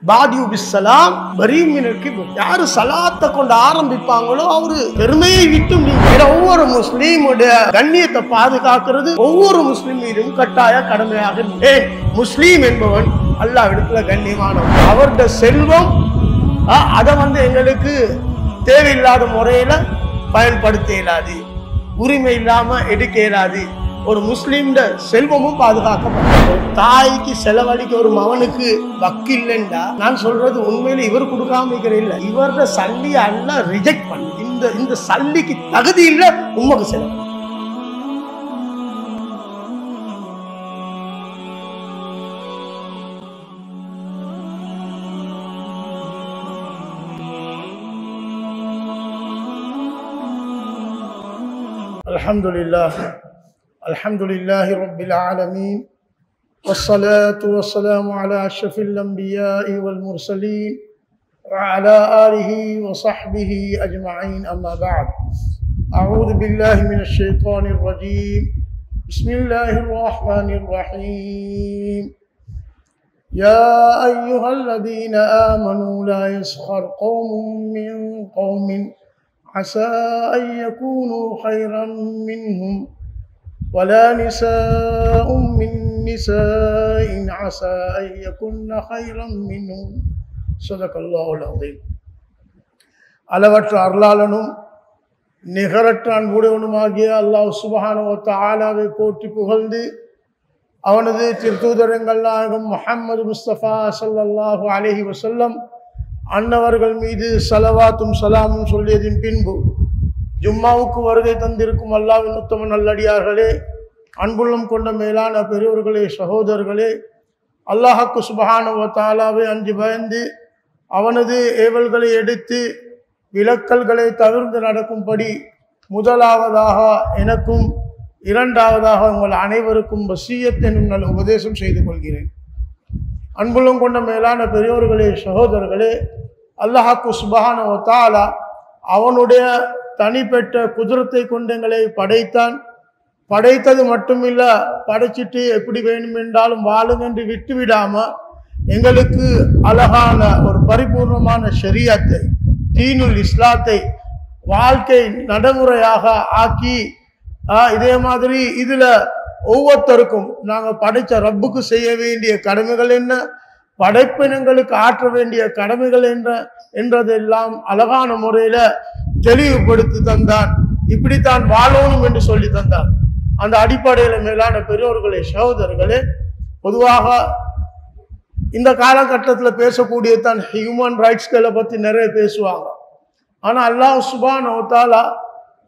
பாதியு பிஸ்ஸலாம் பரீமினல் கிப்ர். யாரு சலாத்தை கொண்டு ஆரம்பிப்பாங்களோ அவரு பெருமையை விட்டு நீங்க. ஒவ்வொரு முஸ்லீமுடைய கண்ணியத்தை பாதுகாக்கிறது ஒவ்வொரு முஸ்லீம் மீதும் கட்டாய கடமையாக. ஏன் முஸ்லீம் என்பவன் அல்லாஹ் இடத்துல கண்ணியமானவன். அவருடைய செல்வம் அதை எங்களுக்கு தேவையில்லாத முறையில பயன்படுத்த இயலாது, உரிமை இல்லாம எடுக்க இயலாது. ஒரு முஸ்லீம் செல்வமும் பாதுகாக்கப்படும். தாய்க்கு செலவழிக்க ஒரு மகனுக்கு வக்கு இல்லைண்டா நான் சொல்றது உண்மையில இவர் கொடுக்காம இல்ல, இவரோட சல்லியை அல்ல ரிஜெக்ட் பண்ணு. இந்த சல்லிக்கு தகுதி இல்ல உமக்கு செலவு. Alhamdulillah Rabbil Alameen, wassalatu wassalamu ala ashrafil anbiya'i wal mursaleen wa ala alihi wa sahbihi ajma'in, amma ba'd. A'udhu billahi minash shaitanir rajim. Bismillahir rahmanir rahim. Ya ayyuhalladhina amanu la yaskhar qawmun min qawmin asa an yakunu khayran minhum ولا نساء من نساء عسى أن يكن خيرا منهم صدق الله العظيم. அளவற்ற அருளாளனும் நிகரற்ற அன்புடையவனுமாகிய அல்லாஹ் சுப்ஹானஹு வ தஆலாவை போற்றி புகழ்ந்து அவனது திருத்தூதரங்கள் நாயகம் முஹம்மது முஸ்தபா ஸல்லல்லாஹு அலைஹி வஸல்லம் அன்னவர்கள் மீது ஸலவாத்தும் ஸலாமும் சொல்லியதின் பின்பு ஜும்மாவுக்கு வருகை தந்திருக்கும் அல்லாஹ்வின் உத்தம நல்லடியார்களே, அன்புள்ளம் கொண்ட மேலான பெரியோர்களே, சகோதரர்களே, அல்லாஹ்வுக்கு சுப்ஹானஹு வ தஆலாவை அஞ்சி பயந்து அவனது ஏவல்களை எடுத்து விலக்கல்களை தவிர்த்து நடக்கும்படி முதலாவதாக எனக்கும் இரண்டாவதாக உங்கள் அனைவருக்கும் வசியத் என்னும் நல்ல உபதேசம் செய்து கொள்கிறேன். அன்புள்ளம் கொண்ட மேலான பெரியோர்களே, சகோதரர்களே, அல்லாஹ்வுக்கு சுப்ஹானஹு வ தஆலா அவனுடைய தனிப்பெற்ற குதிரத்தை கொண்டு எங்களை படைத்தான். படைத்தது மட்டுமில்ல, படைச்சிட்டு எப்படி வேணும் என்றாலும் வாழுங்க என்று விட்டு விடாம எங்களுக்கு அழகான ஒரு பரிபூர்ணமான ஷரியத்தை, தீனுல் இஸ்லாத்தை வாழ்க்கை நடைமுறையாக ஆக்கி, இதே மாதிரி இதுல ஒவ்வொருத்தருக்கும் நாங்கள் படைச்ச ரப்புக்கு செய்ய வேண்டிய கடமைகள் என்ன, படைப்பினங்களுக்கு ஆற்ற வேண்டிய கடமைகள் என்றதெல்லாம் அழகான முறையில தெளிவுபடுத்தி தந்தான். இப்படித்தான் வாழணும் என்று சொல்லி தந்தான். அந்த அடிப்படையில மேலான பெரியோர்களே, சகோதரர்களே, பொதுவாக இந்த காலகட்டத்தில் பேசக்கூடிய தான் ஹியூமன் ரைட்ஸ்களை பத்தி நிறைய பேசுவாங்க. ஆனா அல்லாஹ் சுப்ஹானஹு வ தஆலா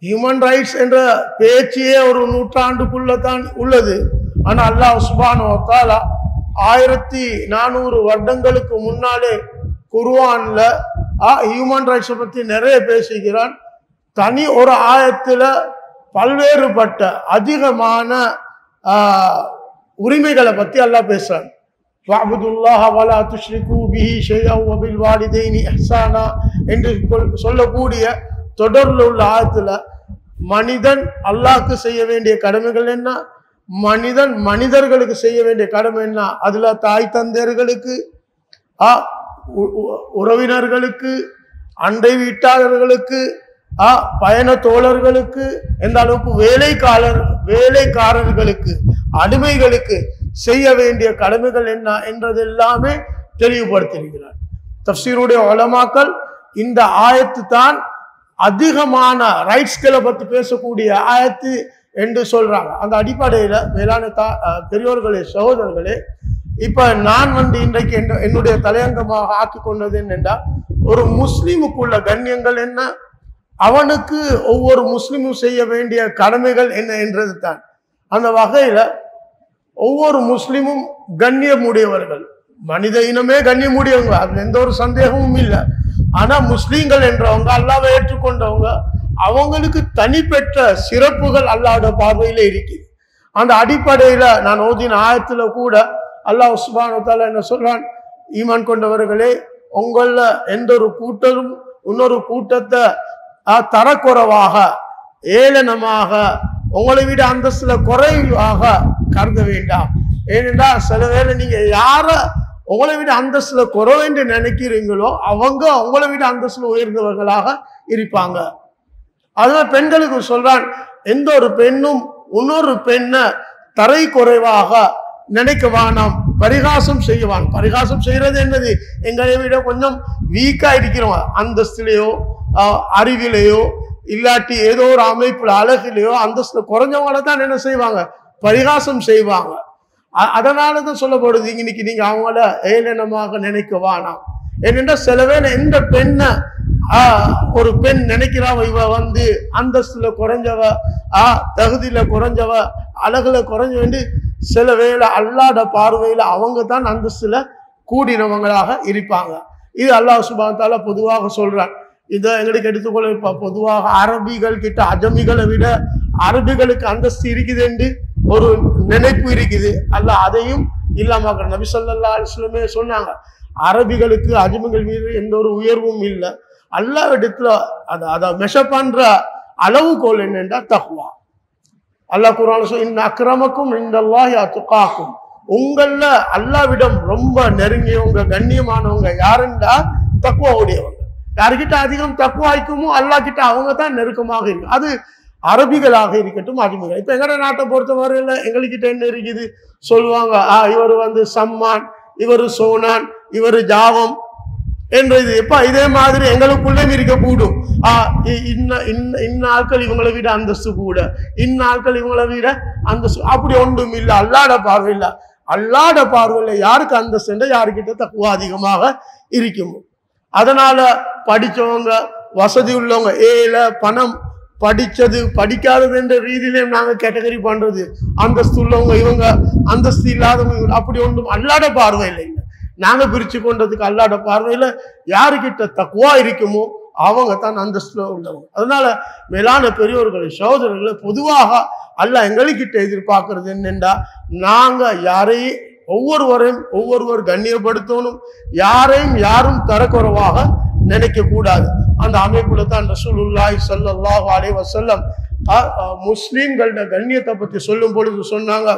ஹியூமன் ரைட்ஸ் என்ற பேச்சையே ஒரு நூற்றாண்டுக்குள்ள தான் உள்ளது. ஆனா அல்லாஹ் சுப்ஹானஹு வ தஆலா 1400 வருடங்களுக்கு முன்னாலே குர்ஆன்ல ஹியூமன் ரைட்ஸை பத்தி நிறைய பேசுகிறான். தனி ஒரு ஆயத்துல பல்வேறுபட்ட அதிகமான உரிமைகளை பத்தி அல்லாஹ் பேசுறான். வஅபுதுல்லாஹ வலா துஷ்ரிகு பிஹி ஷைஅன் வபில் வாலிதைனி இஹ்சானா என்று சொல்லக்கூடிய தொடர்ல உள்ள ஆயத்துல மனிதன் அல்லாஹ்க்கு செய்ய வேண்டிய கடமைகள் என்ன, மனிதன் மனிதர்களுக்கு செய்ய வேண்டிய கடமை என்ன, அதுல தாய் தந்தையர்களுக்கு, உறவினர்களுக்கு, அண்டை வீட்டாளர்களுக்கு, பயண தோழர்களுக்கு, எந்த அளவுக்கு வேலைக்காரர்களுக்கு, அடிமைகளுக்கு செய்ய வேண்டிய கடமைகள் என்ன என்றதெல்லாமே தெளிவுபடுத்தியிருக்கிறார். தஃப்சீருடைய உலமாக்கள் இந்த ஆயத்து தான் அதிகமான ரைட்ஸ்களை பற்றி பேசக்கூடிய ஆயத்து என்று சொல்றாங்க. அந்த அடிப்படையில மேலான பெரியோர்களே, சகோதரர்களே, இப்ப நான் இன்றைக்கு என்னுடைய தலையங்கமாக ஆக்கி கொண்டது என்னென்றா, ஒரு முஸ்லிமுக்குள்ள கண்ணியங்கள் என்ன, அவனுக்கு ஒவ்வொரு முஸ்லிமும் செய்ய வேண்டிய கடமைகள் என்ன என்றது தான். அந்த வகையில ஒவ்வொரு முஸ்லிமும் கண்ணியமுடையவர்கள், மனித இனமே கண்ணியமுடையவங்க, அதுல எந்த ஒரு சந்தேகமும் இல்லை. ஆனா முஸ்லீம்கள் என்றவங்க, அல்லாஹ்வை ஏற்றுக்கொண்டவங்க, அவங்களுக்கு தனிப்பெற்ற சிறப்புகள் அல்லாஹ்வுடைய பார்வையில இருக்குது. அந்த அடிப்படையில நான் ஓதின ஆயத்துல கூட அல்லாஹ் சுப்ஹானஹு வ தஆலா என்ன சொல்றான், ஈமான் கொண்டவர்களே, உங்கள எந்த ஒரு கூட்டரும் இன்னொரு கூட்டத்தை தரக்குறைவாக, ஏளனமாக, உங்களை விட அந்தஸ்துல குறைவாக கருத வேண்டாம். ஏனென்றால் சில வேளை நீங்க யார உங்களை விட அந்தஸ்துல குறைவு என்று நினைக்கிறீங்களோ அவங்க உங்களை விட அந்தஸ்துல உயர்ந்தவர்களாக இருப்பாங்க. அதுவே பெண்களுக்கு சொல்றான், எந்த ஒரு பெண்ணும் இன்னொரு பெண்ணை தரை குறைவாக நினைக்க வேணாம், பரிகாசம் செய்வான். பரிகாசம் செய்யறது என்னது? எங்களை விட கொஞ்சம் வீக்கா இருக்கிறோம், அந்தஸ்திலேயோ அறிவிலையோ இல்லாட்டி ஏதோ ஒரு அமைப்புல அழகிலேயோ அந்தஸ்துல குறைஞ்சவங்கள தான் என்ன செய்வாங்க? பரிகாசம் செய்வாங்க. அதனாலதான் சொல்லப்படுது, இன்னைக்கு நீங்க அவங்கள ஏளனமாக நினைக்க வேணாம். ஏனென்றா சில வேளை எந்த பெண்ணை ஒரு பெண் நினைக்கிறாவ இவ அந்தஸ்துல குறைஞ்சவ, தகுதியில குறைஞ்சவ, அழகுல குறைஞ்ச வேண்டி சில வேளை அல்லாஹ்ட பார்வையில அவங்க தான் அந்தஸ்துல கூடினவங்களாக இருப்பாங்க. இது அல்லாஹ் சுப்ஹானஹு வ தஆலா பொதுவாக சொல்றான். இதை எங்களுக்கு எடுத்துக்கொள்ள பொதுவாக அரபிகள் கிட்ட அஜமிகளை விட அரபிகளுக்கு அந்தஸ்து இருக்குது என்று ஒரு நினைப்பு இருக்குது. அல்லாஹ் அதையும் இல்லாம நபி ஸல்லல்லாஹு அலைஹி வஸல்லம் சொன்னாங்க, அரபிகளுக்கு அஜமிகள் மீது எந்த ஒரு உயர்வும் இல்லை. அல்லாஹ் இடத்துல அதை மெஷர் பண்ற அளவுகோல் என்னென்றா தக்வா. அல்லாஹ் குர்ஆன்ல சொல்ல, இன்ன அக்ரமக்கும் இன்தல்லாஹி அத்காக்கும், உங்கள அல்லாஹ்விடம் ரொம்ப நெருங்கியவங்க கண்ணியமானவங்க யாருண்டா தக்வா உடையவங்க. யாருக்கிட்ட அதிகம் தக்வா ஆயிக்குமோ அல்லாஹ் கிட்ட அவங்க தான் நெருக்கமாக இருக்கு. அது அரபிகளாக இருக்கட்டும் அஜமிகள். இப்ப எங்கட நாட்டை பொறுத்தவரையில எங்ககிட்ட என்ன இருக்குது சொல்லுவாங்க, இவர் சம்மான், இவர் சோனான், இவர் ஜாவம் என்றது. எப்ப இதே மாதிரி எங்களுக்குள்ளே இருக்கக்கூடும். இன்ன ஆட்கள் இவங்களை விட அந்தஸ்து கூட, இன்ன ஆட்கள் இவங்களை விட அந்தஸ்து, அப்படி ஒன்றும் இல்லை. அல்லாஹ்ட பார்வையில்ல, அல்லாஹ்ட பார்வையில யாருக்கு அந்தஸ்து, யாருக்கிட்ட தக்வா அதிகமாக இருக்குமோ. அதனால படிச்சவங்க, வசதி உள்ளவங்க, ஏழை பணம், படிச்சது படிக்காதது என்ற ரீதியிலையும் நாங்க கேட்டகரி பண்றது, அந்தஸ்து உள்ளவங்க இவங்க, அந்தஸ்து இல்லாதவங்க, அப்படி ஒன்றும் அல்லாஹ்ட பார்வையில இல்லை. நாங்க பிரிச்சு கொண்டதுக்கு அல்லாஹ்ட பார்வையில யாருக்கிட்ட தக்வா இருக்குமோ அவங்க தான் அந்தஸ்துல உள்ளவங்க. அதனால மேலான பெரியோர்களை, சகோதரர்களை, பொதுவாக அல்லாஹ் எங்கள்கிட்ட எதிர்பார்க்கறது என்னென்றா, நாங்க யாரையும் ஒவ்வொருவர் கண்ணியப்படுத்தணும், யாரையும் யாரும் தரக்குறைவாக நினைக்க கூடாது. அந்த அமைப்புல தான் ரசூலுல்லாஹி ஸல்லல்லாஹு அலைஹி வஸல்லம் முஸ்லிம்களோட கண்ணியத்தை பத்தி சொல்லும் பொழுது சொன்னாங்க,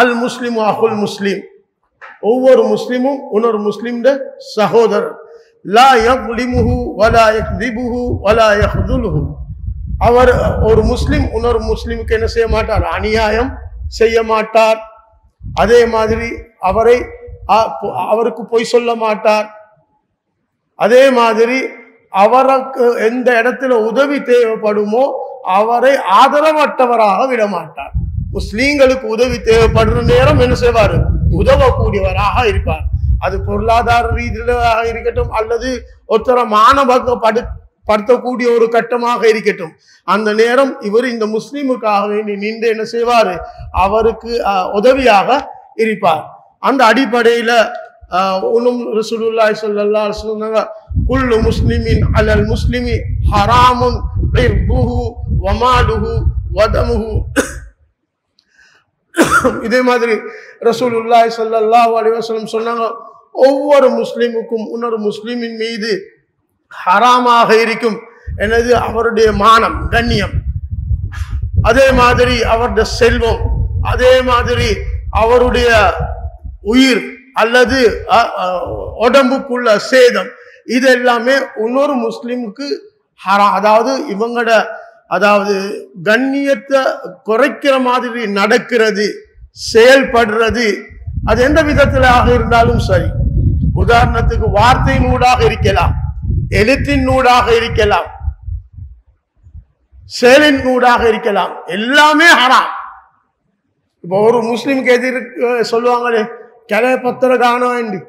அல் முஸ்லிமு அஹுல் முஸ்லிம், ஒவ்வொரு முஸ்லிமும் இன்னொரு முஸ்லிம்ட சகோதரர். லா யக்லிமுஹு வலா யக்திபுஹு வலா யஹ்துலுஹு, அவர் ஒரு முஸ்லிம் இன்னொரு முஸ்லிமுக்கு என்ன செய்ய மாட்டார்? அநியாயம் செய்ய மாட்டார். அதே மாதிரி அவருக்கு பொய் சொல்ல மாட்டார். அதே மாதிரி அவருக்கு எந்த இடத்துல உதவி தேவைப்படுமோ அவரை ஆதரவற்றவராக விட மாட்டார். முஸ்லீம்களுக்கு உதவி தேவைப்படுற நேரம் என்ன செய்வார்? உதவக்கூடியவராக இருப்பார். அது பொருளாதார ரீதியிலாக இருக்கட்டும் அல்லது ஒருத்தர மானபங்கப்படுத்தக்கூடிய ஒரு கட்டமாக இருக்கட்டும், அந்த நேரம் இவர் இந்த முஸ்லீமுக்காக வேண்டி நின்று என்ன செய்வாரு? அவருக்கு உதவியாக இருப்பார். அந்த அடிப்படையில ரசூலுல்லாஹி ஸல்லல்லாஹு அலைஹி வஸல்லம், குல்லு முஸ்லிமின் அலல் முஸ்லிமி ஹராமுன் இர்துஹு வ மாலுஹு வ தமுஹு. இதே மாதிரி ரசூலுல்லாஹி ஸல்லல்லாஹு அலைஹி வஸல்லம் சொன்னாங்க, ஒவ்வொரு முஸ்லிமுக்கும் இன்னொரு முஸ்லிமின் மீது ஹராமாக இருக்கும் எனது அவருடைய மானம், கண்ணியம், அதே மாதிரி அவருடைய செல்வம், அதே மாதிரி அவருடைய உயிர் அல்லது உடம்புக்குள்ள சேதம், இது எல்லாமே இன்னொரு முஸ்லிமுக்கு ஹராம். அதாவது இவங்களோட கண்ணியத்தை குறைக்கிற மாதிரி நடக்கிறது, செயல்படுறது, அது எந்த விதத்திலாக இருந்தாலும் சரி. உதாரணத்துக்கு வார்த்தையின் ஊடாக இருக்கலாம், எழுத்தின் ஊடாக இருக்கலாம், செயலின் ஊடாக இருக்கலாம், எல்லாமே ஹராம். இப்போ ஒரு முஸ்லிமுக்கு எதிர்க்க சொல்லுவாங்களே, கிளை பத்திர காணம் என்று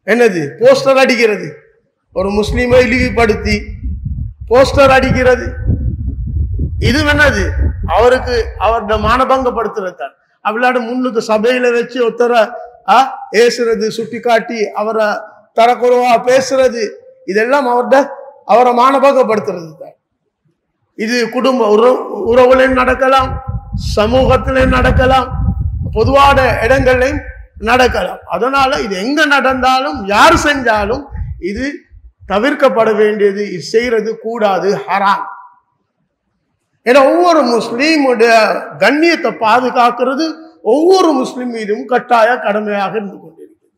என்னது போஸ்டர் அடிக்கிறது, ஒரு முஸ்லிமை இழிவுபடுத்தி போஸ்டர் அடிக்கிறது, இது என்னது? அவருக்கு அவருடைய மானபங்கப்படுத்துறது தான். அவளாட முன்னுக்கு சபையில வச்சு ஒருத்தர ஏசுறது, சுட்டி காட்டி அவரை தரக்குறைவா பேசுறது, இதெல்லாம் அவரை மானபங்கப்படுத்துறது தான். இது குடும்ப உறவுலையும் நடக்கலாம், சமூகத்திலையும் நடக்கலாம், பொதுவான இடங்கள்லையும் நடக்கலாம். அதனால இது எங்க நடந்தாலும் யார் செஞ்சாலும் இது தவிர்க்கப்பட வேண்டியது, இது செய்யறது கூடாது, ஹராம். ஏன்னா ஒவ்வொரு முஸ்லீமுடைய கண்ணியத்தை பாதுகாக்கிறது ஒவ்வொரு முஸ்லிம் மீதும் கட்டாய கடமையாக இருந்து கொண்டிருக்கிறது.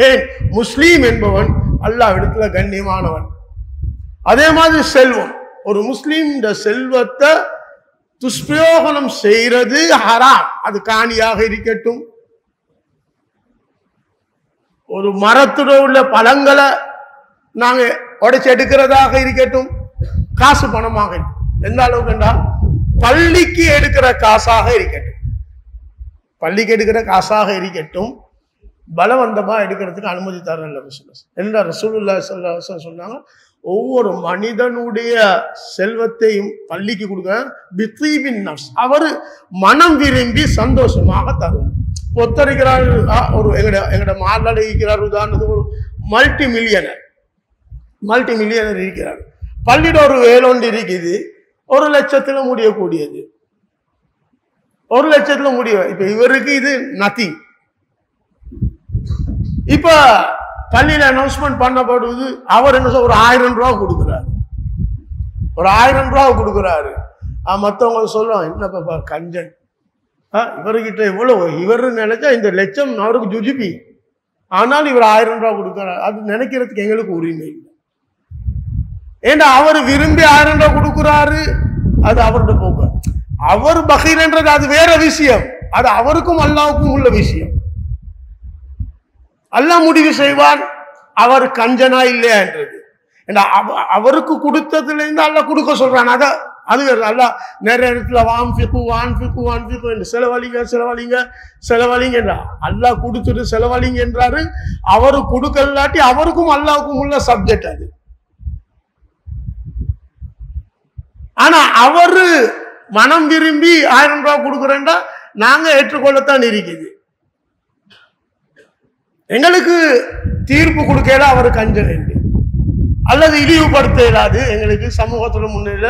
ஏன் முஸ்லீம் என்பவன் அல்லாஹ் இடத்துல கண்ணியமானவன். அதே மாதிரி செல்வம், ஒரு முஸ்லீம் செல்வத்தை துஷ்பிரயோகனம் செய்யறது ஹராம். அது காணியாக இருக்கட்டும், ஒரு மரத்துல உள்ள பழங்களை நாங்க உடைச்சு எடுக்கிறதாக இருக்கட்டும், காசு பணமாக எந்த அளவுக்கு என்றால் பள்ளிக்கு எடுக்கிற காசாக இருக்கட்டும், பள்ளிக்கு எடுக்கிற காசாக இருக்கட்டும், பலவந்தமா எடுக்கிறதுக்கு அனுமதி தரல என்ற ரசூலுல்லாஹி ஸல்லல்லாஹு அலைஹி வஸல்லம் சொன்னாங்க. ஒவ்வொரு மனிதனுடைய செல்வத்தையும் பள்ளிக்கு கொடுக்க பித்ரீபின் நஃப்ஸ், அவர் மனம் விரும்பி சந்தோஷமாக தரும். ஒத்தரிக்கிறார், ஒரு எங்கட மாநில இருக்கிறார், உதாரணத்துக்கு ஒரு மல்டி மில்லியனர் இருக்கிறார், பள்ளியிட ஒரு வேலொண்டு இருக்குது, 1 லட்சத்துல முடியக்கூடியது, 1 லட்சத்துல முடிய. இப்ப இவருக்கு இது நத்திங். இப்ப பள்ளியில அனௌன்ஸ்மெண்ட் பண்ணப்படுவது, அவர் என்ன ஒரு 1000 ரூபா கொடுக்குறாரு, ஒரு 1000 ரூபா கொடுக்குறாரு. மற்றவங்க சொல்லுவாங்க, என்னப்பா கஞ்சன், இவர்கிட்ட இவ்வளவு, இவர் நினைச்சா இந்த லட்சம் அவருக்கு ஜுஜிபி, ஆனால் இவர் 1000 ரூபா கொடுக்கிறார். அது நினைக்கிறதுக்கு எங்களுக்கு உரிமை இல்லை. ஏன்னா அவர் விரும்பி 1000 ரூபா கொடுக்குறாரு, அது அவருடைய போக்கு. அவர் பகீர் என்றது அது வேற விஷயம், அது அவருக்கும் அல்லாவுக்கும் உள்ள விஷயம். அல்லாஹ் முடிவு செய்வான் அவர் கஞ்சனா இல்லையா என்றது. அவருக்கு கொடுத்ததுல இருந்து அல்லாஹ் கொடுக்க சொல்றான். அது வேற. அல்லாஹ் நிறைய இடத்துல வான்பிக்கு என்று செலவழிங்க என்றா, அல்லாஹ் கொடுத்துட்டு செலவழிங்க என்றாரு. அவரு கொடுக்கலாட்டி அவருக்கும் அல்லாவுக்கும் உள்ள சப்ஜெக்ட் அது. ஆனா அவரு மனம் விரும்பி 1000 ரூபாய் கொடுக்குறேன்டா நாங்க ஏற்றுக்கொள்ளத்தான் இருக்குது. எங்களுக்கு தீர்ப்பு கொடுக்கல அவர் கஞ்சன் என்று, அல்லது இழிவுபடுத்த இயலாது. எங்களுக்கு சமூகத்துல முன்னில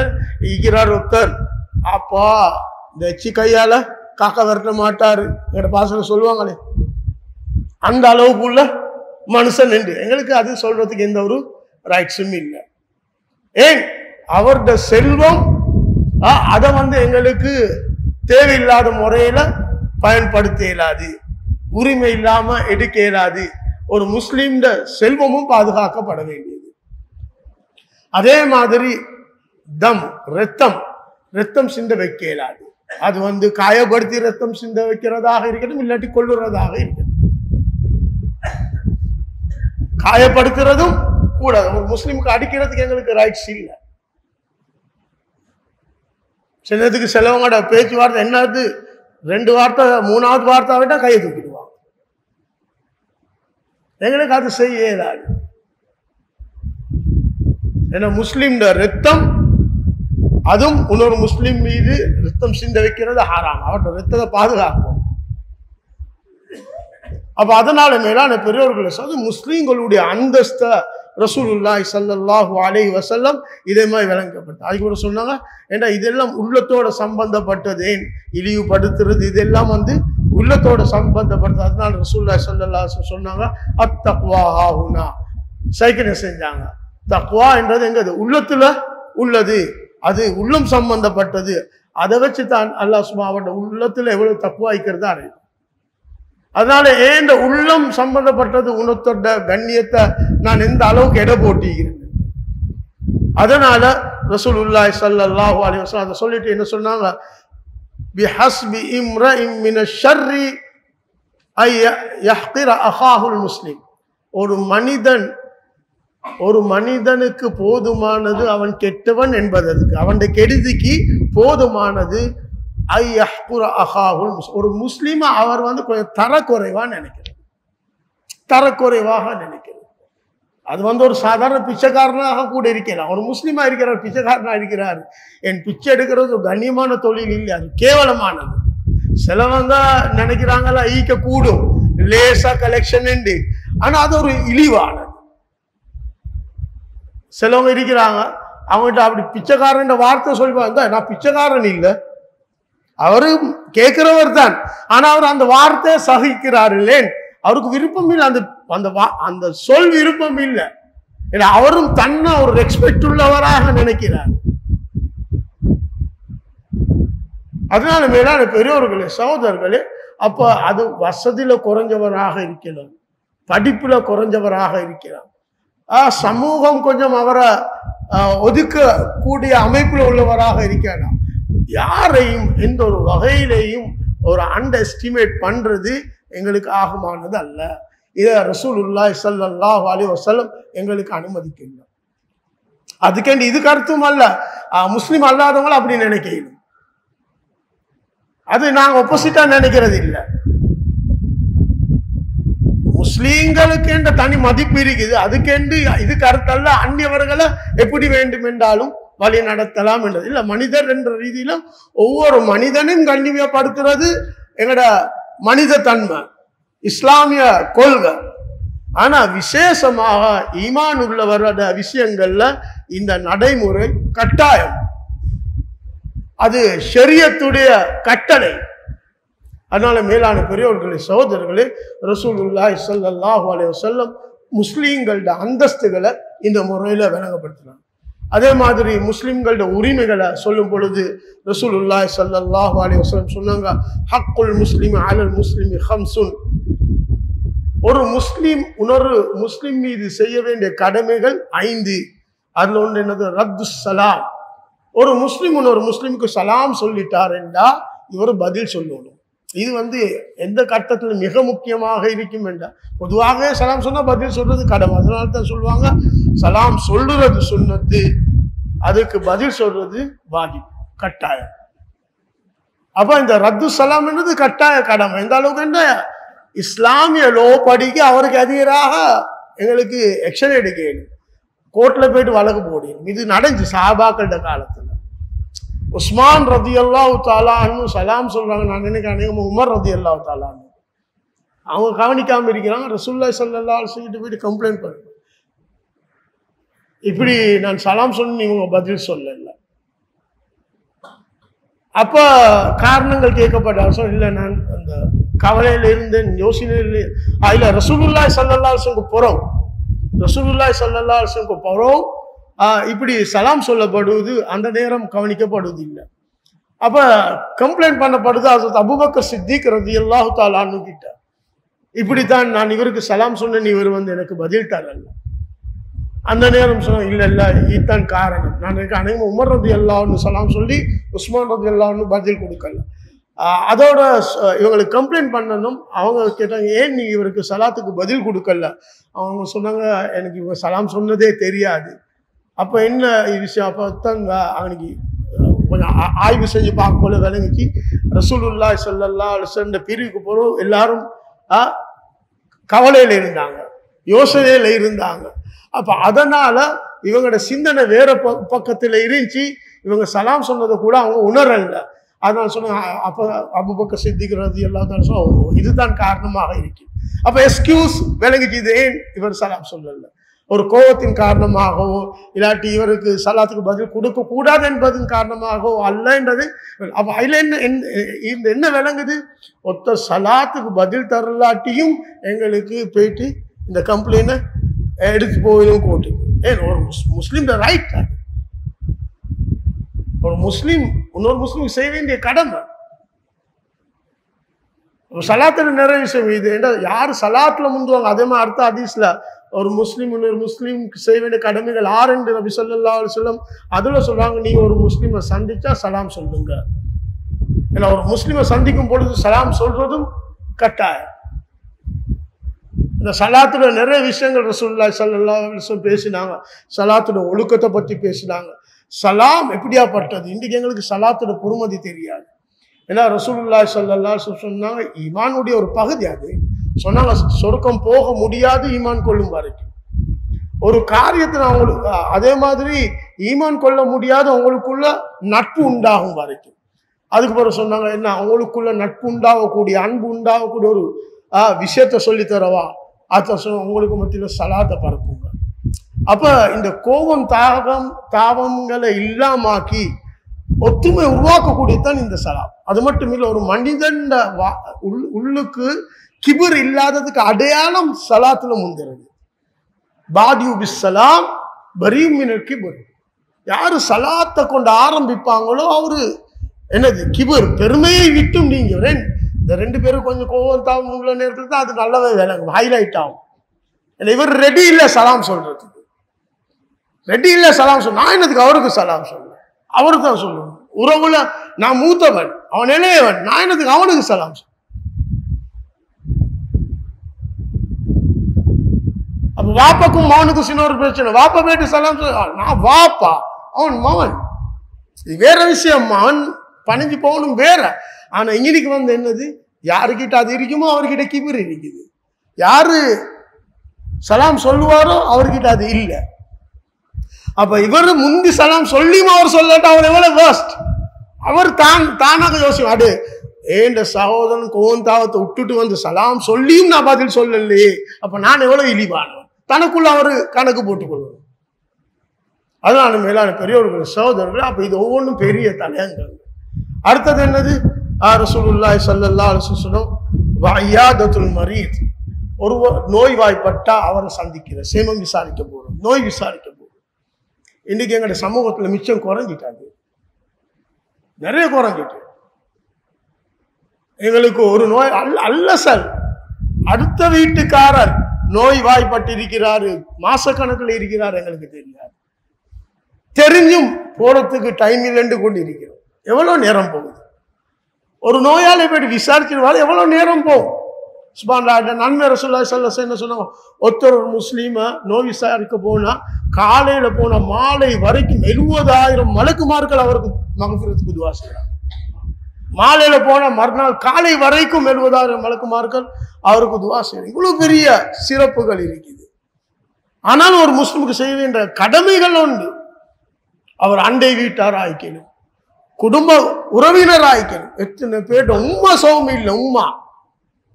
இருக்கிறார் ஒருத்தர், அப்பா இந்த எச்சி கையால காக்கா விரட்ட மாட்டாரு, எங்கட பாசன சொல்லுவாங்களே, அந்த அளவுக்கு உள்ள மனுஷன் என்று எங்களுக்கு அது சொல்றதுக்கு எந்த ஒரு ரைட்ஸும் இல்லை. ஏன் அவருடைய செல்வம் அதை எங்களுக்கு தேவையில்லாத முறையில பயன்படுத்த இயலாது, உரிமை இல்லாம எடுக்க இயலாது. ஒரு முஸ்லிம் செல்வமும் பாதுகாக்கப்பட வேண்டியது. அதே மாதிரி ரத்தம் சிந்த வைக்க இயலாது. அது காயப்படுத்தி ரத்தம் சிந்த வைக்கிறதாக இருக்கட்டும், இல்லாட்டி கொள்ளுறதாக இருக்கட்டும், காயப்படுத்துறதும் கூடாது. ஒரு முஸ்லிமுக்கு அடிக்கிறதுக்கு எங்களுக்கு ரைட்ஸ் இல்லை. சிலதுக்கு சிலவங்களோட பேச்சுவார்த்தை என்னது, 2 வார்த்தை 3வது வார்த்தை விட்டா கையை தூக்கிடுவாங்க. எங்களுக்கு அது செய்ய இயலாது. ஏன்னா முஸ்லிம் ரத்தம், அதுவும் இன்னொரு முஸ்லிம் மீது ரத்தம் சிந்த வைக்கிறது ஹராம். அவற்றை ரத்தத்தை பாதுகாக்கும். அப்ப அதனால மேலான பெரியவர்களை சொல்லி முஸ்லிம்களுடைய அந்தஸ்த ரசூலுல்லாஹி ஸல்லல்லாஹு அலைஹி வஸல்லம் இதே மாதிரி விளங்கப்பட்டது. அதுக்கு கூட சொன்னாங்க, ஏன்னா இதெல்லாம் உள்ளத்தோட சம்பந்தப்பட்டது, இழிவுபடுத்துறது இதெல்லாம் உள்ளத்தோட சம்பந்தப்பட்டது. அதனால ரசூலுல்லாஹி ஸல்லல்லாஹு அலைஹி வஸல்லம் சொன்னாங்க, அத்தக்வா ஹாஹுனா, சைக்கின செஞ்சாங்க. தக்வா என்றது எங்க உள்ளத்துல உள்ளது, அது உள்ளம் சம்பந்தப்பட்டது. அதை வச்சு தான் அல்லாஹ் சுப்ஹானஹு வ தஆலா உள்ளத்துல எவ்வளவு தக்வா இருக்கிறதா அறியும். அதனால ஏன் உள்ளம் சம்பந்தப்பட்டது உணத்தோட கண்ணியத்தை நான் எந்த அளவுக்கு எடை போட்டிக்கிறேன். அதனால ரசூலுல்லாஹி ஸல்லல்லாஹு அலைஹி வஸல்லம் அதை சொல்லிட்டு என்ன சொன்னாங்க, பிஹஸ்பி இம்ரஇன் மினஷ் ஷர்ரி ஐ யஹ்கிர அஹாஹுல் முஸ்லிம். ஒரு மனிதனுக்கு போதுமானது அவன் கெட்டவன் என்பதற்கு, அவன் கெடுதிக்கு போதுமானது ஒரு முஸ்லிமா அவர் கொஞ்சம் தரக்குறைவா நினைக்கிறது, தரக்குறைவாக நினைக்கிறது. அது ஒரு சாதாரண பிச்சைக்காரனாக கூட இருக்கலாம். ஒரு முஸ்லிமா இருக்கிறார், பிச்சைக்காரனா இருக்கிறார், என் பிச்சை எடுக்கிறது ஒரு கண்ணியமான தொழில் இல்லை, அது கேவலமானது. சிலவங்க நினைக்கிறாங்களா ஈக்க கூடும் லேசா கலெக்ஷன் உண்டு, ஆனா அது ஒரு இழிவானது. சிலவங்க இருக்கிறாங்க, அவங்ககிட்ட அப்படி பிச்சைக்காரன் வார்த்தை சொல்லுவாங்க, நான் பிச்சைக்காரன் இல்லை, அவரு கேட்கிறவர் தான், ஆனா அவர் அந்த வார்த்தையை சகிக்கிறார் இல்லேன், அவருக்கு விருப்பம் இல்லை, அந்த சொல் விருப்பம் இல்லை. அவரும் தன்னை ஒரு ரெஸ்பெக்ட் உள்ளவராக நினைக்கிறார். அதனால மேலான பெரியவர்களே, சகோதரர்களே, அப்ப அது வசதியில குறைஞ்சவராக இருக்கலாம், படிப்புல குறைஞ்சவராக இருக்கிறார், சமூகம் கொஞ்சம் அவரை ஒதுக்க கூடிய அமைப்புல உள்ளவராக இருக்கிறார். யாரையும் எந்த ஒரு வகையிலையும் ஒரு அண்டர் எஸ்டிமேட் பண்றது எங்களுக்கு ஆகமானது அல்ல. இதை ரசூலுல்லாஹி ஸல்லல்லாஹு அலைஹி வஸல்லம் எங்களுக்கு அனுமதிக்கல. அதுக்கேண்டி இதுக்கு அர்த்தம் அல்ல முஸ்லிம் அல்லாதவங்களை அப்படி நினைக்கணும். அது நாங்க ஆப்போசிட்டா நினைக்கிறது இல்லை. முஸ்லீம்களுக்கு என்ற தனி மதிப்பு இருக்குது. அதுக்கென்று இதுக்கு அர்த்தம் அந்நியவர்களை எப்படி வேண்டும் என்றாலும் வழி நடத்தலாம் என்றது இல்ல. மனிதர் என்ற ரீதியில ஒவ்வொரு மனிதனும் கண்ணியப்படுத்துறது எங்கட மனித தன்மை, இஸ்லாமிய கொள்கை. ஆனா விசேஷமாக ஈமான் உள்ளவரோட விஷயங்கள்ல இந்த நடைமுறை கட்டாயம், அது ஷரியத்துடைய கட்டளை. அதனால மேலான பெரியவர்களே, சகோதரர்களே, ரசூலுல்லாஹி ஸல்லல்லாஹு அலைஹி வஸல்லம் முஸ்லீம்களோட அந்தஸ்துகளை இந்த முறையில விளங்கப்படுத்தினாங்க. அதே மாதிரி முஸ்லிம்களோட உரிமைகளை சொல்லும் பொழுது ரசூலுல்லாஹி ஸல்லல்லாஹு அலைஹி வஸல்லம் சொன்னாங்க, ஹக்குல் முஸ்லிமி அலல் முஸ்லிமி ஹம்சுன். ஒரு முஸ்லிம் இன்னொரு முஸ்லிம் மீது செய்ய வேண்டிய கடமைகள் 5. அதுல ஒன்று என்னது? ரத்து சலாம். ஒரு முஸ்லிம் இன்னொரு முஸ்லிமுக்கு சலாம் சொல்லிட்டார் என்றா இவர் பதில் சொல்லணும். இது எந்த கட்டத்துல மிக முக்கியமாக இருக்கும் என்றா, பொதுவாக சலாம் சொன்னா பதில் சொல்றது கடமை. அதனால தான் சொல்லுவாங்க சலாம் சொல்றது சுன்னத்து, அதுக்கு பதில் சொல்றது வாஜிப், கட்டாயம். அப்ப இந்த ரத்து சலாம் என்றது கட்டாய கடமை. எந்த அளவுக்கு என்ன இஸ்லாமிய லோ படிக்க அவருக்கு எதிராக எங்களுக்கு எக்ஷன் எடுக்கணும், கோர்ட்ல போயிட்டு வழக்கு போடணும். இது நடந்துச்சு சஹாபாக்களோட காலத்துல. உஸ்மான் ரலியல்லாஹு தஆலா அன்ஹு சலாம் சொல்றாங்க. நான் நினைக்கிறேன் உமர் ரலியல்லாஹு தஆலா அன்ஹு அவங்க கவனிக்காம இருக்கிறாங்க. ரசூலுல்லாஹி ஸல்லல்லாஹு அலைஹி வஸல்லம் போயிட்டு கம்ப்ளைண்ட் பண்ணுங்க, இப்படி நான் சலாம் சொன்ன இவங்க பதில் சொல்லல. அப்ப காரணங்கள் கேட்கப்பட்ட இல்லை, நான் அந்த கவலையில இருந்தேன், யோசனையில இல்ல. ரசூலுல்லாஹி ஸல்லல்லாஹு அலைஹி வஸல்லம் புறம் ரசூலுல்லாஹி ஸல்லல்லாஹு அலைஹி வஸல்லம் புறம் இப்படி சலாம் சொல்லப்படுவது அந்த நேரம் கவனிக்கப்படுவது இல்லை. அப்ப கம்ப்ளைண்ட் பண்ணப்படுது ஹஜ்ரத் அபூபக்கர் சித்திக் ரலியல்லாஹு தஆலா அன்ஹு கிட்ட. இப்படித்தான் நான் இவருக்கு சலாம் சொன்னேன், இவர் எனக்கு பதில் தரல. அந்த நேரம் சொன்ன இல்ல இல்ல இதுதான் காரணம். நான் அனைவரும் உமர் ரலியல்லாஹு அன்ஹு சலாம் சொல்லி உஸ்மான் ரலியல்லாஹு அன்ஹு பதில் கொடுக்கல. அதோட இவங்களுக்கு கம்ப்ளைண்ட் பண்ணணும். அவங்க கேட்டாங்க, ஏன் நீ இவருக்கு சலாத்துக்கு பதில் கொடுக்கல? அவங்க சொன்னாங்க, எனக்கு இவங்க சலாம் சொன்னதே தெரியாது. அப்ப என்ன விஷயம்? அப்பதான் அவனுக்கு கொஞ்சம் ஆய்வு செஞ்சு பார்க்க போல விளங்கிச்சு. ரசூலுல்லாஹி ஸல்லல்லாஹு அலைஹி வஸல்லம் பிரிவுக்கு போறோம், எல்லாரும் கவலையில இருந்தாங்க, யோசனையில இருந்தாங்க. அப்ப அதனால இவங்களோட சிந்தனை வேற பக்கத்துல இருந்துச்சு. இவங்க சலாம் சொன்னதை கூட அவங்க உணரல. அதனால சொன்னாங்க, அப்ப அபூபக்கர் சித்திக் ரலியல்லாஹு அன்ஹு இதுதான் காரணமாக இருக்கு. அப்ப எக்ஸ்கியூஸ் விளங்கிச்சு, இது ஏன் இவர் சலாம் சொல்லல, ஒரு கோபத்தின் காரணமாகவோ இல்லாட்டி இவருக்கு சலாத்துக்கு பதில் கொடுக்க கூடாது என்பதன் காரணமாகவோ அல்லன்றது. அப்ப அதுல என்ன விளங்குது? ஒத்த சலாத்துக்கு பதில் தரலாட்டியும் எங்களுக்கு போயிட்டு இந்த கம்ப்ளைண்ட் எடுத்து போயிடும் கோர்ட்டு. ஏன் ஒரு முஸ்லீம் ரைட், ஒரு முஸ்லீம் இன்னொரு முஸ்லீம் செய்ய வேண்டிய கடமை. சலாத்துல நிறைய விஷயம் இது. யாரு சலாத்துல முந்துவாங்க, அதே மாதிரி அர்த்த ஹதீஸ்ல ஒரு முஸ்லீம் இன்னொரு முஸ்லீமுக்கு செய்ய வேண்டிய கடமைகள் 6 என்று நபி ஸல்லல்லாஹு அலைஹி வஸல்லம் அதுல சொல்றாங்க, நீங்க ஒரு முஸ்லீமை சந்திச்சா சலாம் சொல்லுங்க. ஏன்னா ஒரு முஸ்லீமை சந்திக்கும் பொழுது சலாம் சொல்றதும் கட்டாயம். இந்த சலாத்துல நிறைய விஷயங்கள் ரசூலுல்லாஹி ஸல்லல்லாஹு அலைஹி வஸல்லம் பேசினாங்க. சலாத்துல ஒழுக்கத்தை பத்தி பேசினாங்க. சலாம் எப்படியாப்பட்டது? இன்றைக்கு எங்களுக்கு சலாத்தோட பொறுமதி தெரியாது. ஏன்னா ரசூலுல்லாஹி ஸல்லல்லாஹு அலைஹி வஸல்லம் சொன்னாங்க, ஈமானுடைய ஒரு பகுதி அது. சொன்னாங்க, சொர்க்கம் போக முடியாது ஈமான் கொள்ளும் வரைக்கும். ஒரு காரியத்தை அவங்களுக்கு அதே மாதிரி ஈமான் கொள்ள முடியாது அவங்களுக்குள்ள நட்பு உண்டாகும் வரைக்கும். அதுக்கு பிறகு சொன்னாங்க, என்ன அவங்களுக்குள்ள நட்பு உண்டாகக்கூடிய அன்பு உண்டாகக்கூடிய ஒரு விஷயத்த சொல்லி தரவா? அதை சொன்ன உங்களுக்கு மத்தியில சலாத்தை பரப்புங்க. அப்ப இந்த கோபம் தாபங்களை இல்லாமாக்கி ஒத்துமை உருவாக்கக்கூடியதான் இந்த சலாம். அது மட்டும் இல்லை, ஒரு மனிதன் உள்ளுக்கு கிபர் இல்லாததுக்கு அடையாளம் சலாத்துல முந்துறது. பாதியு பிஸ்ஸலாம் பரீஉம் மினல் கிபர். யாரு சலாத்தை கொண்டு ஆரம்பிப்பாங்களோ அவரு என்னது கிபர், பெருமையை விட்டும் நீங்க. இந்த 2 பேரும் கொஞ்சம் கோபம் தாபம் உள்ள நேரத்துல தான் அது நல்லாவே விளங்கும், ஹைலைட் ஆகும். இவர் ரெடி இல்லை சலாம் சொல்றதுக்கு, ரெடி இல்லை சலாம் சொல்ல. நான் என்னதுக்கு அவருக்கு சலாம் சொல்ல? அவருக்கு தான் சொல்லணும். உறவுல நான் மூத்தவன், அவன் இளையவன், நான் என்னதுக்கு அவனுக்கு சலாம் சொல்ல? அப்ப வாப்பாக்கும் மகனுக்கும் சின்ன ஒரு பிரச்சனை. வாப்பா போயிட்டு சலாம் சொல்ல, நான் வாப்பா, அவன் மகன், இது வேற விஷயம். மகன் பணிஞ்சு போகணும் வேற. ஆனா இன்னைக்கு வந்து என்னது, யாருக்கிட்ட அது இருக்குமோ அவர்கிட்ட கிபிர் இருக்குது. யாரு சலாம் சொல்லுவாரோ அவர்கிட்ட அது இல்லை. அப்ப இவர் முந்தி சலாம் சொல்லியும் அவர் சொல்லட்டும், அவர் எவ்வளவு வேஸ்ட். அவர் தானாக யோசிக்கும், அடு ஏண்ட சகோதரன் கோந்தாவத்தை விட்டுட்டு வந்து சலாம் சொல்லியும் நான் பதில் சொல்லலையே, அப்ப நான் எவ்வளவு இழிவானவன். தனக்குள்ள அவரு கணக்கு போட்டுக் கொள்வார். அதனால மேலான பெரியவர்கள் சகோதரர்கள், அப்ப இது ஒவ்வொன்றும் பெரிய தலையங்கள். அடுத்தது என்னது, ரசூலுல்லாஹி ஸல்லல்லாஹு அலைஹி வஸல்லம் வஇயாதத்துல் மரீத், ஒருவர் நோய்வாய்ப்பட்டா அவரை சந்திக்கிற, சேமம் விசாரிக்க போறோம், நோய் விசாரிக்க போறோம். இன்னைக்கு எங்களுடைய சமூகத்துல மிச்சம் குறைஞ்சிட்டாது, நிறைய குறைஞ்சிட்டு. எங்களுக்கு ஒரு நோய் அல்ல சார், அடுத்த வீட்டுக்காரர் நோய்வாய்ப்பட்டு இருக்கிறாரு, மாசக்கணக்கில் இருக்கிறார், எங்களுக்கு தெரியாது. தெரிஞ்சும் போறதுக்கு டைம் இல்லைன்னு கொண்டு இருக்கிறோம். எவ்வளவு நேரம் போகுது? ஒரு நோயாளி போயிட்டு விசாரிச்சிருவாரு, எவ்வளவு நேரம் போகும்? நன்மை ரசூலுல்லாஹி ஸல்லல்லாஹு அலைஹி வஸல்லம் சொன்னாங்க, ஒருத்தர் ஒரு முஸ்லீம நோய் விசாரிக்க போனா காலையில போன மாலை வரைக்கும் 70,000 மலக்குமார்கள் அவருக்கு மகஃபிரத்துக்கு துஆ செய்றாங்க. மாலையில போன மறுநாள் காலை வரைக்கும் 70,000 மலக்குமார்கள் அவருக்கு துஆ செய்றாங்க. இவ்வளவு பெரிய சிறப்புகள் இருக்குது. ஆனாலும் ஒரு முஸ்லிமுக்கு செய்ய வேண்டிய கடமைகள் உண்டு. அவர் அண்டை வீட்டார் ஆய்க்கணும், குடும்ப உறவினர் ஆய்க்கணும். எத்தனை பேர் உம்மா சோகம் இல்லை, உம்மா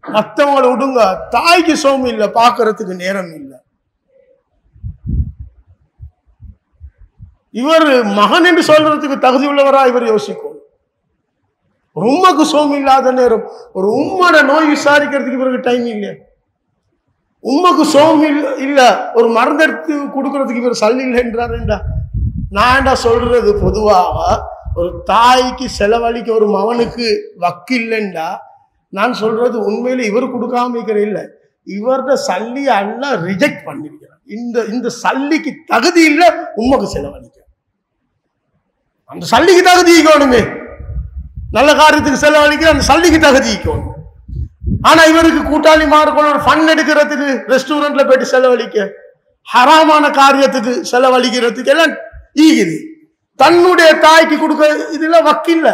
மற்றவங்களை விடுங்க, தாய்க்கு சோகம் இல்லை, பார்க்கறதுக்கு நேரம் இல்லை. இவர் மகன் என்று சொல்றதுக்கு தகுதி உள்ளவரா இவர் யோசிக்கும். ஒரு உம்மாக்கு சோகம் இல்லாத நேரம், ஒரு உம்மோட நோய் விசாரிக்கிறதுக்கு இவருக்கு டைம் இல்லை. உம்மாக்கு சோகம் இல்ல, ஒரு மருந்தெடுத்து கொடுக்கறதுக்கு இவர் சல்லி இல்லை என்றார். நான் என்ன சொல்றது, பொதுவாக ஒரு தாய்க்கு செலவழிக்க ஒரு மகனுக்கு வக்கில்லைண்டா, நான் சொல்றது உண்மையில இவர் கொடுக்காம இருக்கிற இல்ல, இவர்த சல்லி எல்லாம் ரிஜெக்ட் பண்ணிருக்கிறார். இந்த சல்லிக்கு தகுதி இல்லை உம்மக்கு செலவழிக்க. அந்த சல்லிக்கு தகுதி ஈக்கணுமே, நல்ல காரியத்துக்கு செலவழிக்கிற அந்த சல்லிக்கு தகுதி ஈக்கணும். ஆனா இவருக்கு கூட்டாளி மாறுக்கணும், ஃபன் எடுக்கிறதுக்கு ரெஸ்டாரண்ட்ல போயிட்டு செலவழிக்க, ஹராமான காரியத்துக்கு செலவழிக்கிறதுக்கு எல்லாம் ஈகுது. தன்னுடைய தாய்க்கு கொடுக்க இதுல வக்கில்ல,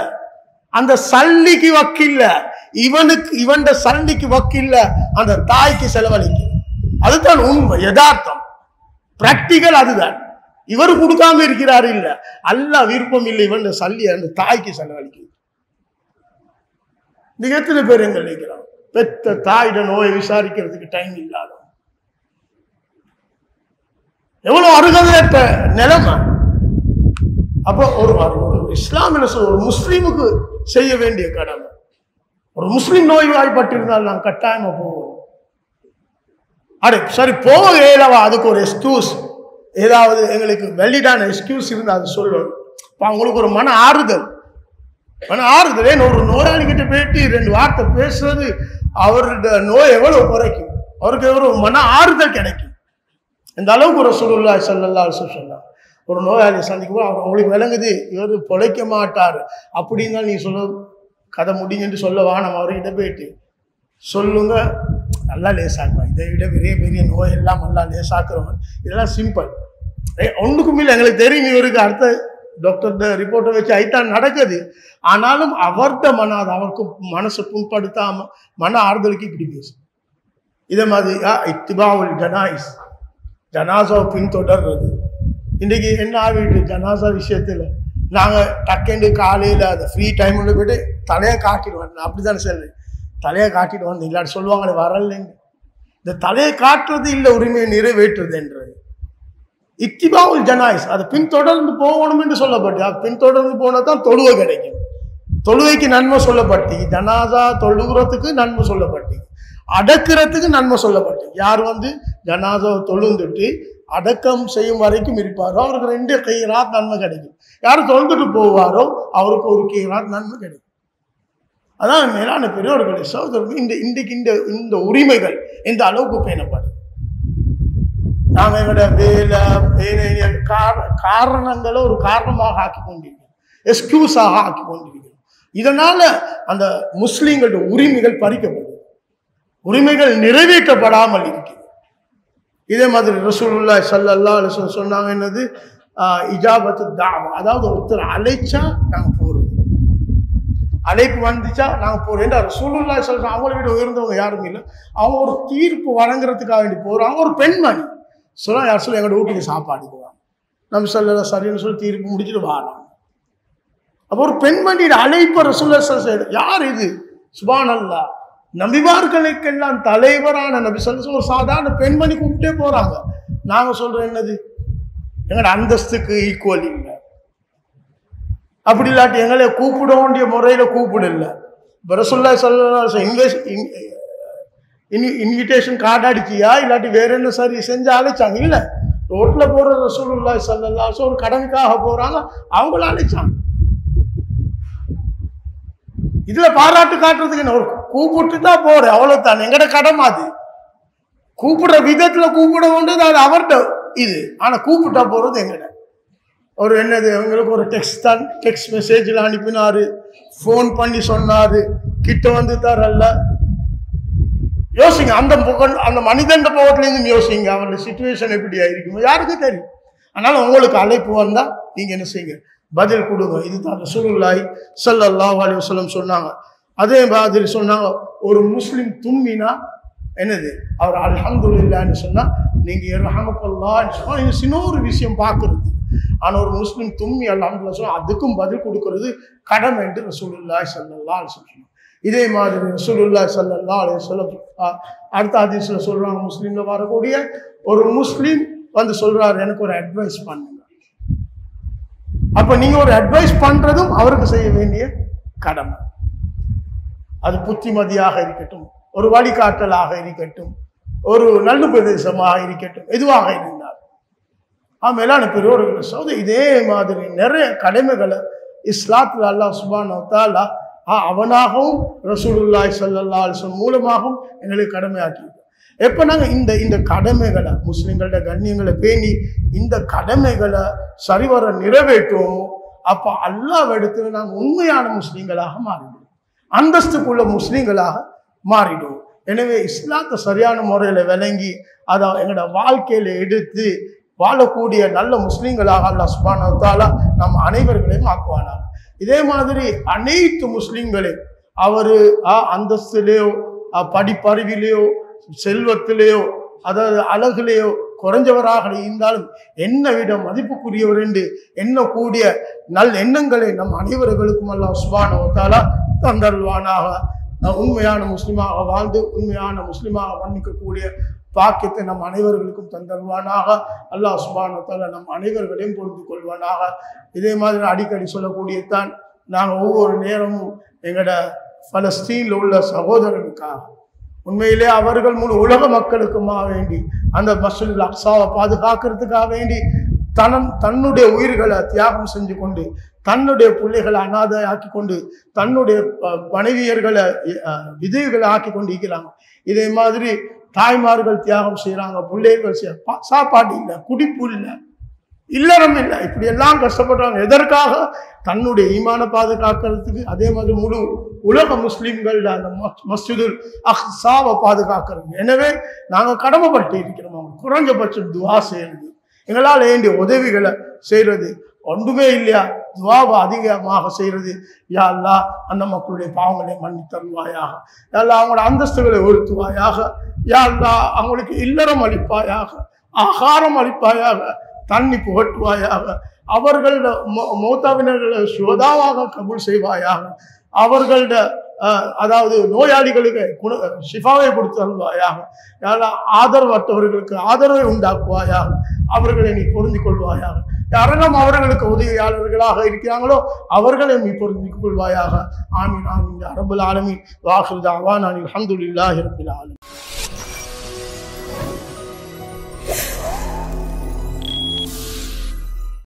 அந்த சல்லிக்கு வக்கில்ல, இவன் சல்லிக்கு வக்கில்ல, அந்த தாய்க்கு செலவழிக்க. அதுதான் உண்மை, யதார்த்தம், பிராக்டிகல். அதுதான் இவர் கொடுக்காம இருக்கிறாரு இல்ல, அல்லாஹ் விருப்பம் இல்லை இவன் சல்லி அந்த தாய்க்கு செலவழிக்க. நீங்க எத்தனை பேர் எங்க நினைக்கிறான், பெத்த தாயிட நோயை விசாரிக்கிறதுக்கு டைம் இல்லாத, எவ்வளவு அருகதையற்ற நிலைமை. அப்போ ஒரு இஸ்லாமிய ஒரு முஸ்லீமுக்கு செய்ய வேண்டிய கடமை. ஒரு முஸ்லீம் நோய்வாய்ப்பட்டிருந்தால் நான் கட்டாயமா போவோம். அடே சரி போக இயலவா, அதுக்கு ஒரு எக்ஸ்கியூஸ், ஏதாவது எங்களுக்கு வெலிடான எக்ஸ்கியூஸ் இருந்தால் அது சொல்லணும். அவங்களுக்கு ஒரு மன ஆறுதல். ஏன் ஒரு நோயாளி கிட்ட போயிட்டு 2 வார்த்தை பேசுறது அவருடைய நோய் எவ்வளவு குறைக்கும், அவருக்கு எவ்வளவு மன ஆறுதல் கிடைக்கும். இந்த அளவுக்கு ரசூலுல்லாஹி ஸல்லல்லாஹு அலைஹி வஸல்லம் சொன்னாங்க. ஒரு நோயாளியை சந்திக்கும் அவர் உங்களுக்கு விளங்குது இவர் பொழைக்க மாட்டார் அப்படின்னா நீ சொல்ல கதை முடிஞ்சுட்டு சொல்ல வானம், அவர்கிட்ட போயிட்டு சொல்லுங்க, நல்லா லேசாக்குவாங்க. இதை விட பெரிய பெரிய நோய் எல்லாம் நல்லா லேசாக்குறவங்க, இதெல்லாம் சிம்பிள். ஒன்றுக்கும் இல்லை, எங்களுக்கு தெரியும் இவருக்கு அடுத்த டாக்டர் ரிப்போர்ட்டை வச்சு ஐத்தான் நடக்குது. ஆனாலும் அவர்கிட்ட அவருக்கு மனசை புண்படுத்தாம மன ஆறுதலுக்கு இப்படி பேசும். இதே மாதிரி இத்திபாவுல் ஜனாயிஸ், ஜனாசாவை பின்தொடர்றது. இன்றைக்கு என்ன ஆகிட்டு ஜனாசா விஷயத்தில் நாங்கள் டக்கெண்டு காலையில் அந்த ஃப்ரீ டைமில் போய்ட்டு தலையை காட்டிடுவேன். நான் அப்படி தானே சொல்லுவேன், தலையை காட்டிட்டு வந்து இல்லாட்டி சொல்லுவாங்களே வரலைங்க. இந்த தலையை காட்டுறது இல்லை உரிமையை நிறைவேற்றுறதுன்றது இத்திபாவுல் ஜனாயிஸ். அதை பின்தொடர்ந்து போகணும் என்று சொல்லப்பட்டு, அது பின்தொடர்ந்து போனால் தான் தொழுவை கிடைக்கும். தொழுவைக்கு நன்மை சொல்லப்பட்டு, ஜனாசா தொழுகிறதுக்கு நன்மை சொல்லப்பட்டு, அடக்கிறதுக்கு நன்மை சொல்லப்பட்டு. யார் வந்து ஜனாசாவை தொழுந்துட்டு அடக்கம் செய்யும் வரைக்கும் இருப்பாரோ அவருக்கு 2 கைராத் நன்மை கிடைக்கும். யாரும் தொழுந்துட்டு போவாரோ அவருக்கு 1 கைராத் நன்மை கிடைக்கும். அதான் மேலான பெரியவர்களே சகோதரர்கள், இன்றைக்கு இந்த உரிமைகள் எந்த அளவுக்கு பேணப்படுது. நாங்க எங்களோட வேலை காரணங்களை ஒரு காரணமாக ஆக்கி கொண்டிருக்கிறோம், எக்ஸ்கியூஸாக ஆக்கி கொண்டிருக்கிறோம். இதனால அந்த முஸ்லிம்களுடைய உரிமைகள் பறிக்கப்படுது, உரிமைகள் நிறைவேற்றப்படாமல் இருக்கிறது. இதே மாதிரி ரசூலுல்லாஹி ஸல்லல்லாஹு அலைஹி வஸல்லம் சொன்னாங்க என்னது, இஜாபத்து தாவா, அதாவது ஒருத்தர் அழைச்சா நாங்க போறது, அழைப்பு வந்துச்சா நாங்க போறோம். ரசூலுல்லாஹி ஸல்லல்லாஹு அலைஹி வஸல்லம் அவங்கள விட உயர்ந்தவங்க யாரும் இல்லை. அவங்க ஒரு தீர்ப்பு வழங்குறதுக்காக வேண்டி போறாங்க. ஒரு பெண்மணி சொல்ல யார் சொல்ல எங்களோட வீட்டுக்கு சாப்பாடு போவாங்க, நம்ம சொல்ல சரின்னு சொல்லி தீர்ப்பு முடிச்சுட்டு வராங்க. அப்போ ஒரு பெண்மணியோட அழைப்பு ரசூலுல்லாஹி ஸல்லல்லாஹு அலைஹி வஸல்லம், யார் இது? சுப்ஹானல்லாஹ், நபிமார்களுக்கெல்லாம் தலைவரான நபி ஸல்லல்லாஹு அலைஹி வஸல்லம் ஒரு சாதாரண பெண்மணி கூப்பிட்டே போறாங்க. நாங்க சொல்றோம் என்னது, எங்களோட அந்தஸ்துக்கு ஈக்குவல் இல்லை, அப்படி இல்லாட்டி எங்களை கூப்பிட வேண்டிய முறையில கூப்பிடல. ரசூலுல்லாஹி ஸல்லல்லாஹு அலைஹி வஸல்லம் இன்விடேஷன் கார்டு அடிச்சியா இல்லாட்டி வேற என்ன சரி செஞ்சு அழைச்சாங்க? இல்ல, ரோட்ல போற ரசூலுல்லாஹி ஸல்லல்லாஹு அலைஹி வஸல்லம் ஒரு கடமைக்காக போறாங்க, அவங்கள அழைச்சாங்க. இதுல பாராட்டு காட்டுறதுக்கு என்ன, ஒரு கூப்பிட்டு தான் போறேன் அவ்வளவுதான், எங்கட கடமை அது. கூப்பிடுற விதத்துல கூப்பிட வேண்டியது அது அவர்கிட்ட இது, ஆனா கூப்பிட்டா போறது எங்கட. ஒரு என்னது, எங்களுக்கு ஒரு டெக்ஸ்ட் மெசேஜில் அனுப்பினாரு, ஃபோன் பண்ணி சொன்னாரு, கிட்ட வந்து தரல. யோசிங்க, அந்த மனிதன் போகத்துல இருந்து யோசிங்க, அவருடைய சிச்சுவேஷன் எப்படி ஆயிருக்கும் யாருக்கு தெரியும். அதனால உங்களுக்கு அழைப்பு வந்தா நீங்க என்ன செய்யுங்க, பதில் கொடுங்க. இதுதான் ரசூலுல்லாஹி ஸல்லல்லாஹு அலைஹி வஸல்லம் சொன்னாங்க. அதே மாதிரி சொன்னாங்க, ஒரு முஸ்லிம் தும்மினா என்னது, அவர் அல்ஹம்துலில்லாஹ்னு சொன்னா நீங்க இரஹமக்கல்லாஹ்னு சொன்னா இது சின்ன ஒரு விஷயம் பார்க்கறது. ஆனா ஒரு முஸ்லிம் தும்மி அல்ஹம்துலில்லாஹ் சொன்னா அதுக்கும் பதில் கொடுக்கறது கடமை என்று ரசூலுல்லாஹி ஸல்லல்லாஹு அலைஹி வஸல்லம். இதே மாதிரி ரசூலுல்லாஹி ஸல்லல்லாஹு அலைஹி வஸல்லம் அடுத்த ஹதீஸ்ல சொல்றாங்க, முஸ்லிம்ல வரக்கூடிய ஒரு முஸ்லிம் வந்து சொல்றாரு, எனக்கு ஒரு அட்வைஸ் பண்ணுங்க. அப்ப நீங்க ஒரு அட்வைஸ் பண்றதும் அவருக்கு செய்ய வேண்டிய கடமை. அது புத்திமதியாக இருக்கட்டும், ஒரு வழிகாட்டலாக இருக்கட்டும், ஒரு நல்ல பிரதேசமாக இருக்கட்டும், எதுவாக இருந்தால். மேலான பெரியோர்கள் சோதரி, இதே மாதிரி நிறைய கடமைகளை இஸ்லாத்துல அல்லாஹ் சுப்ஹானஹு வ தஆலா அவனாகவும் ரசூலுல்லாஹி ஸல்லல்லாஹு அலைஹி வஸல்லம் மூலமாகவும் எங்களுக்கு கடமையாக்கி, எப்ப நாங்க இந்த கடமைகளை முஸ்லிம்களோட கண்ணியங்களை பேணி இந்த கடமைகளை சரிவர நிறைவேற்றுவோமோ அப்ப அல்லாஹ் இடத்துல நாங்க உண்மையான முஸ்லிம்களாக மாறிடுவோம், அந்தஸ்துக்குள்ள முஸ்லிம்களாக மாறிடுவோம். எனவே இஸ்லாத்தை சரியான முறையில விளங்கி அதை எங்களோட வாழ்க்கையில எடுத்து வாழக்கூடிய நல்ல முஸ்லிம்களாக அல்லாஹ் சுப்ஹானஹு வ தஆலா நம் அனைவர்களையும் ஆக்குவானார். இதே மாதிரி அனைத்து முஸ்லிம்களையும் அவரு அந்தஸ்திலேயோ படிப்பறிவிலேயோ செல்வத்திலேயோ அதாவது அழகிலேயோ குறைஞ்சவராக இருந்தாலும் என்ன விட மதிப்புக்குரியவர் என்று எண்ணக்கூடிய நல் எண்ணங்களை நம் அனைவர்களுக்கும் அல்லாஹ் சுப்ஹானஹு வ தஆலா தந்தருள்வானாக. உண்மையான முஸ்லிமாக வாழ்ந்து உண்மையான முஸ்லிமாக மன்னிக்கக்கூடிய பாக்கியத்தை நம் அனைவர்களுக்கும் தந்தருவானாக. அல்லாஹ் சுப்ஹானஹு வ தஆலா நம் அனைவர்களையும் பொறுத்து கொள்வானாக. இதே மாதிரி அடிக்கடி சொல்லக்கூடியதான், நாங்கள் ஒவ்வொரு நேரமும் எங்களோட பலஸ்தீனில் உள்ள சகோதரர்களுக்காக உண்மையிலே அவர்கள் முழு உலக மக்களுக்குமாக வேண்டி அந்த மஸ்ஜிதுல் அக்ஸாவை பாதுகாக்கிறதுக்காக வேண்டி தன்னுடைய உயிர்களை தியாகம் செஞ்சு கொண்டு தன்னுடைய பிள்ளைகளை அனாதை ஆக்கி கொண்டு தன்னுடைய மனைவியர்களை விதவைகளை ஆக்கி கொண்டு இருக்கிறாங்க. இதே மாதிரி தாய்மார்கள் தியாகம் செய்யறாங்க, பிள்ளைகள் சாப்பாடு இல்லை, குடிப்பு இல்லை, இல்லறம் இல்லை, இப்படி எல்லாம் கஷ்டப்படுறாங்க. எதற்காக? தன்னுடைய ஈமான பாதுகாக்கிறதுக்கு. அதே மாதிரி முழு உலக முஸ்லிம்கள் அந்த மஸ்ஜிதுல் அக்ஸாவை பாதுகாக்கிறது. எனவே நாங்கள் கடமைப்பட்டு இருக்கிறோம், அவங்க குறைஞ்சபட்சம் துவா செய்யறது, எங்களால் வேண்டிய உதவிகளை செய்யறது, ஒன்றுமே இல்லையா துவாவை அதிகமாக செய்யறது. யா அல்லாஹ் அந்த மக்களுடைய பாவங்களை மன்னித்தருள்வாயாக, யா அல்லாஹ் அவங்களோட அந்தஸ்துகளை உயர்த்துவாயாக, யா அல்லாஹ் அவங்களுக்கு இல்லறம் அளிப்பாயாக, ஆகாரம் அளிப்பாயாக, தண்ணி புகட்டுவாயாக, அவர்களோட மௌத்தாவினர்களை சுவதாவாக கபூல் செய்வாயாக, அவர்களோட அதாவது நோயாளிகளுக்கு ஷிஃபாவை கொடுத்து அருள்வாயாக, ஆதரவற்றவர்களுக்கு ஆதரவை உண்டாக்குவாயாக, அவர்களை நீ பொருந்திக் கொள்வாயாக. யாரெல்லாம் அவர்களுக்கு உதவியாளர்களாக இருக்கிறாங்களோ அவர்களை நீ பொருந்திக் கொள்வாயாக. ஆமீன் ஆமீன் யா ரப்பல் ஆலமீன். வாஹிரு தஅவானா அல்ஹம்துலில்லாஹி ரப்பில் ஆலமீன்.